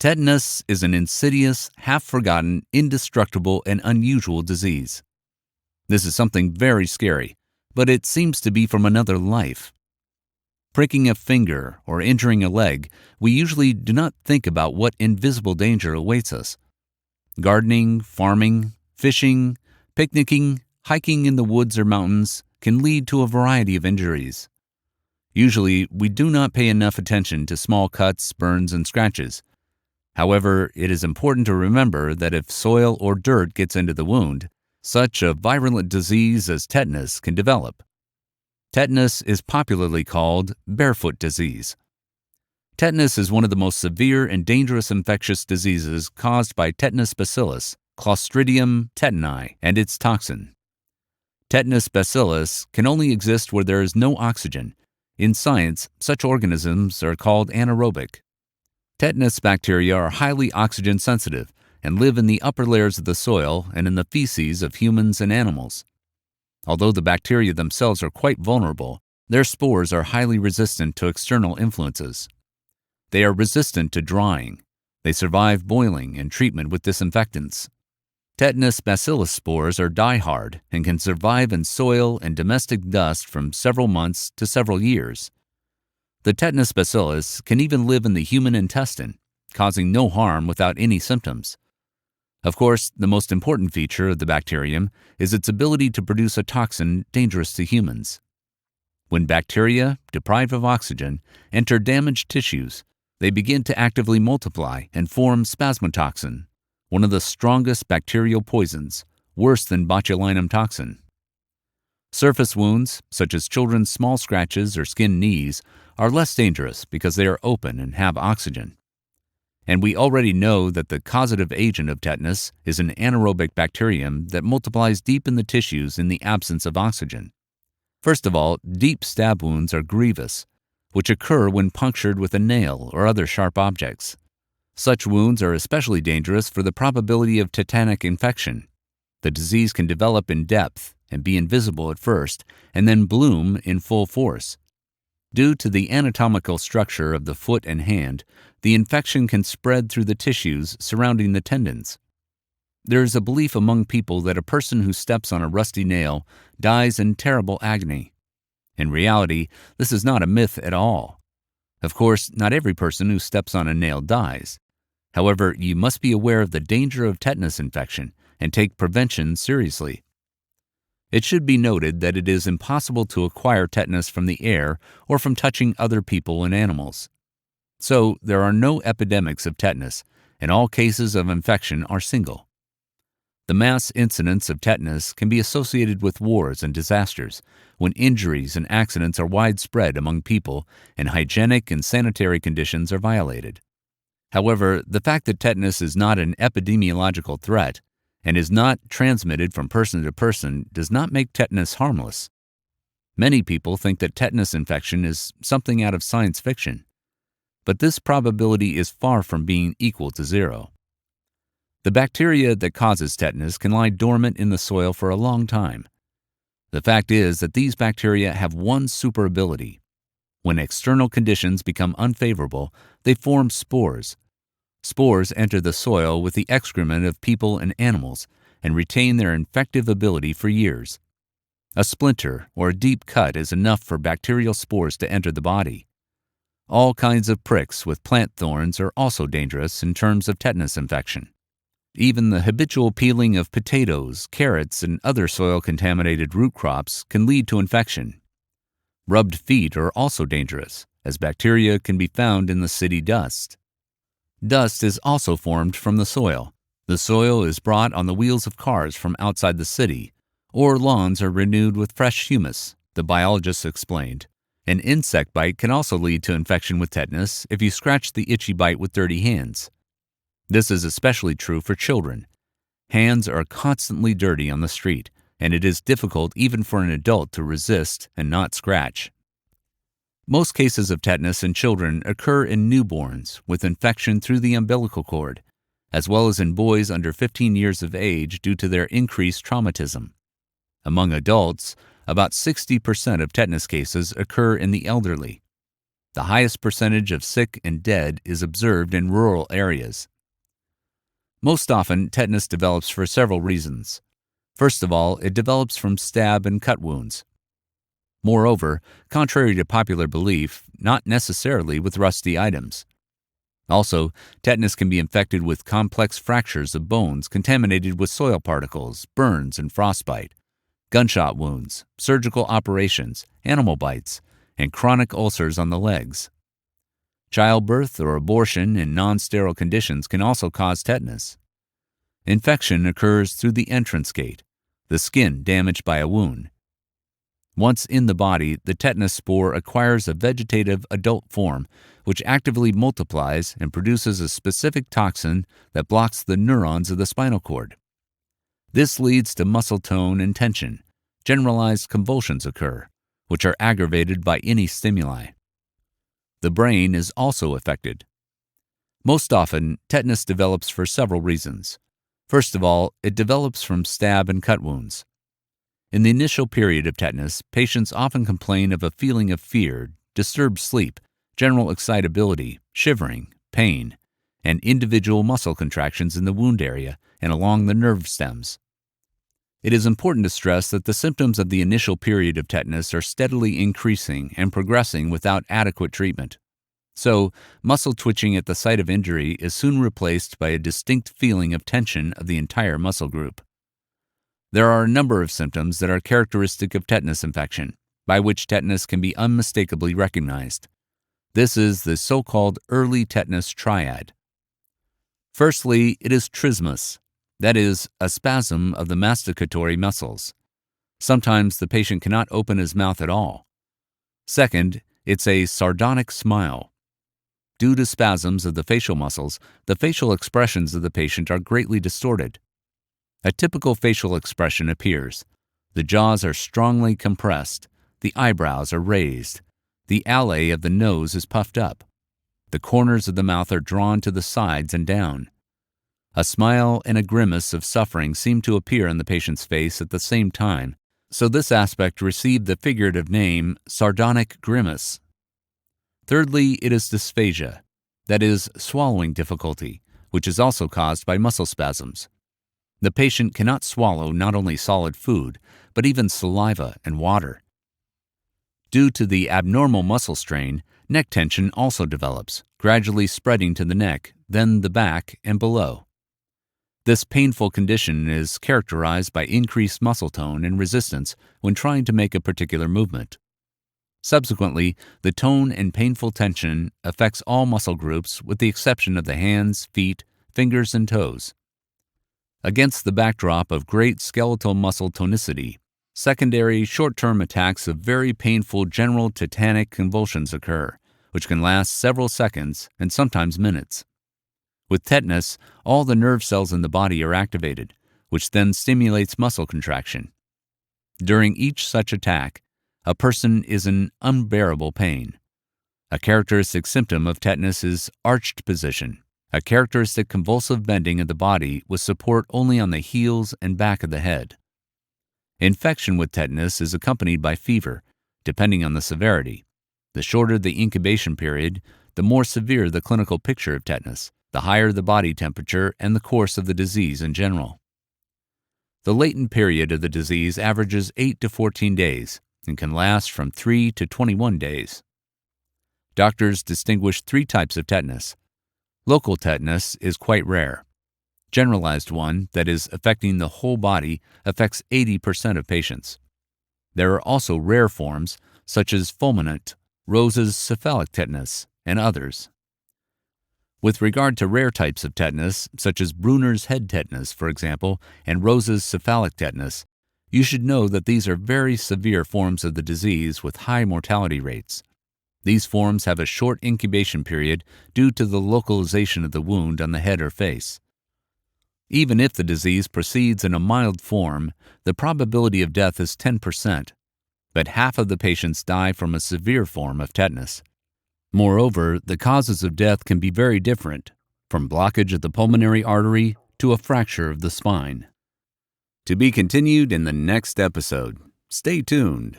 Tetanus is an insidious, half-forgotten, indestructible, and unusual disease. This is something very scary, but it seems to be from another life. Pricking a finger or injuring a leg, we usually do not think about what invisible danger awaits us. Gardening, farming, fishing, picnicking, hiking in the woods or mountains can lead to a variety of injuries. Usually, we do not pay enough attention to small cuts, burns, and scratches. However, it is important to remember that if soil or dirt gets into the wound, such a virulent disease as tetanus can develop. Tetanus is popularly called barefoot disease. Tetanus is one of the most severe and dangerous infectious diseases caused by tetanus bacillus, Clostridium tetani, and its toxin. Tetanus bacillus can only exist where there is no oxygen. In science, such organisms are called anaerobic. Tetanus bacteria are highly oxygen sensitive and live in the upper layers of the soil and in the feces of humans and animals. Although the bacteria themselves are quite vulnerable, their spores are highly resistant to external influences. They are resistant to drying. They survive boiling and treatment with disinfectants. Tetanus bacillus spores are die-hard and can survive in soil and domestic dust from several months to several years. The tetanus bacillus can even live in the human intestine, causing no harm without any symptoms. Of course, the most important feature of the bacterium is its ability to produce a toxin dangerous to humans. When bacteria, deprived of oxygen, enter damaged tissues, they begin to actively multiply and form spasmotoxin, one of the strongest bacterial poisons, worse than botulinum toxin. Surface wounds, such as children's small scratches or skinned knees, are less dangerous because they are open and have oxygen. And we already know that the causative agent of tetanus is an anaerobic bacterium that multiplies deep in the tissues in the absence of oxygen. First of all, deep stab wounds are grievous, which occur when punctured with a nail or other sharp objects. Such wounds are especially dangerous for the probability of tetanic infection. The disease can develop in depth and be invisible at first, and then bloom in full force. Due to the anatomical structure of the foot and hand, the infection can spread through the tissues surrounding the tendons. There is a belief among people that a person who steps on a rusty nail dies in terrible agony. In reality, this is not a myth at all. Of course, not every person who steps on a nail dies. However, you must be aware of the danger of tetanus infection and take prevention seriously. It should be noted that it is impossible to acquire tetanus from the air or from touching other people and animals. So, there are no epidemics of tetanus, and all cases of infection are single. The mass incidence of tetanus can be associated with wars and disasters, when injuries and accidents are widespread among people and hygienic and sanitary conditions are violated. However, the fact that tetanus is not an epidemiological threat and is not transmitted from person to person does not make tetanus harmless. Many people think that tetanus infection is something out of science fiction, but this probability is far from being equal to zero. The bacteria that causes tetanus can lie dormant in the soil for a long time. The fact is that these bacteria have one super ability. When external conditions become unfavorable, they form spores. Spores enter the soil with the excrement of people and animals and retain their infective ability for years. A splinter or a deep cut is enough for bacterial spores to enter the body. All kinds of pricks with plant thorns are also dangerous in terms of tetanus infection. Even the habitual peeling of potatoes, carrots, and other soil-contaminated root crops can lead to infection. Rubbed feet are also dangerous, as bacteria can be found in the city dust. Dust is also formed from the soil. The soil is brought on the wheels of cars from outside the city, or lawns are renewed with fresh humus, the biologist explained. An insect bite can also lead to infection with tetanus if you scratch the itchy bite with dirty hands. This is especially true for children. Hands are constantly dirty on the street, and it is difficult even for an adult to resist and not scratch. Most cases of tetanus in children occur in newborns with infection through the umbilical cord, as well as in boys under 15 years of age due to their increased traumatism. Among adults, about 60% of tetanus cases occur in the elderly. The highest percentage of sick and dead is observed in rural areas. Most often, tetanus develops for several reasons. First of all, it develops from stab and cut wounds. Moreover, contrary to popular belief, not necessarily with rusty items. Also, tetanus can be infected with complex fractures of bones contaminated with soil particles, burns and frostbite, gunshot wounds, surgical operations, animal bites, and chronic ulcers on the legs. Childbirth or abortion in non-sterile conditions can also cause tetanus. Infection occurs through the entrance gate, the skin damaged by a wound. Once in the body, the tetanus spore acquires a vegetative adult form which actively multiplies and produces a specific toxin that blocks the neurons of the spinal cord. This leads to muscle tone and tension. Generalized convulsions occur, which are aggravated by any stimuli. The brain is also affected. Most often, tetanus develops for several reasons. First of all, it develops from stab and cut wounds. In the initial period of tetanus, patients often complain of a feeling of fear, disturbed sleep, general excitability, shivering, pain, and individual muscle contractions in the wound area and along the nerve stems. It is important to stress that the symptoms of the initial period of tetanus are steadily increasing and progressing without adequate treatment. So, muscle twitching at the site of injury is soon replaced by a distinct feeling of tension of the entire muscle group. There are a number of symptoms that are characteristic of tetanus infection, by which tetanus can be unmistakably recognized. This is the so-called early tetanus triad. Firstly, it is trismus, that is, a spasm of the masticatory muscles. Sometimes the patient cannot open his mouth at all. Second, it's a sardonic smile. Due to spasms of the facial muscles, the facial expressions of the patient are greatly distorted. A typical facial expression appears. The jaws are strongly compressed, the eyebrows are raised, the alae of the nose is puffed up, the corners of the mouth are drawn to the sides and down. A smile and a grimace of suffering seem to appear on the patient's face at the same time, so this aspect received the figurative name sardonic grimace. Thirdly, it is dysphagia, that is, swallowing difficulty, which is also caused by muscle spasms. The patient cannot swallow not only solid food, but even saliva and water. Due to the abnormal muscle strain, neck tension also develops, gradually spreading to the neck, then the back and below. This painful condition is characterized by increased muscle tone and resistance when trying to make a particular movement. Subsequently, the tone and painful tension affects all muscle groups with the exception of the hands, feet, fingers, and toes. Against the backdrop of great skeletal muscle tonicity, secondary short-term attacks of very painful general tetanic convulsions occur, which can last several seconds and sometimes minutes. With tetanus, all the nerve cells in the body are activated, which then stimulates muscle contraction. During each such attack, a person is in unbearable pain. A characteristic symptom of tetanus is arched position, a characteristic convulsive bending of the body with support only on the heels and back of the head. Infection with tetanus is accompanied by fever, depending on the severity. The shorter the incubation period, the more severe the clinical picture of tetanus, the higher the body temperature and the course of the disease in general. The latent period of the disease averages 8 to 14 days and can last from 3 to 21 days. Doctors distinguish 3 types of tetanus. Local tetanus is quite rare. Generalized one, that is affecting the whole body, affects 80% of patients. There are also rare forms, such as fulminant, Rose's cephalic tetanus, and others. With regard to rare types of tetanus, such as Brunner's head tetanus, for example, and Rose's cephalic tetanus, you should know that these are very severe forms of the disease with high mortality rates. These forms have a short incubation period due to the localization of the wound on the head or face. Even if the disease proceeds in a mild form, the probability of death is 10%, but half of the patients die from a severe form of tetanus. Moreover, the causes of death can be very different, from blockage of the pulmonary artery to a fracture of the spine. To be continued in the next episode. Stay tuned.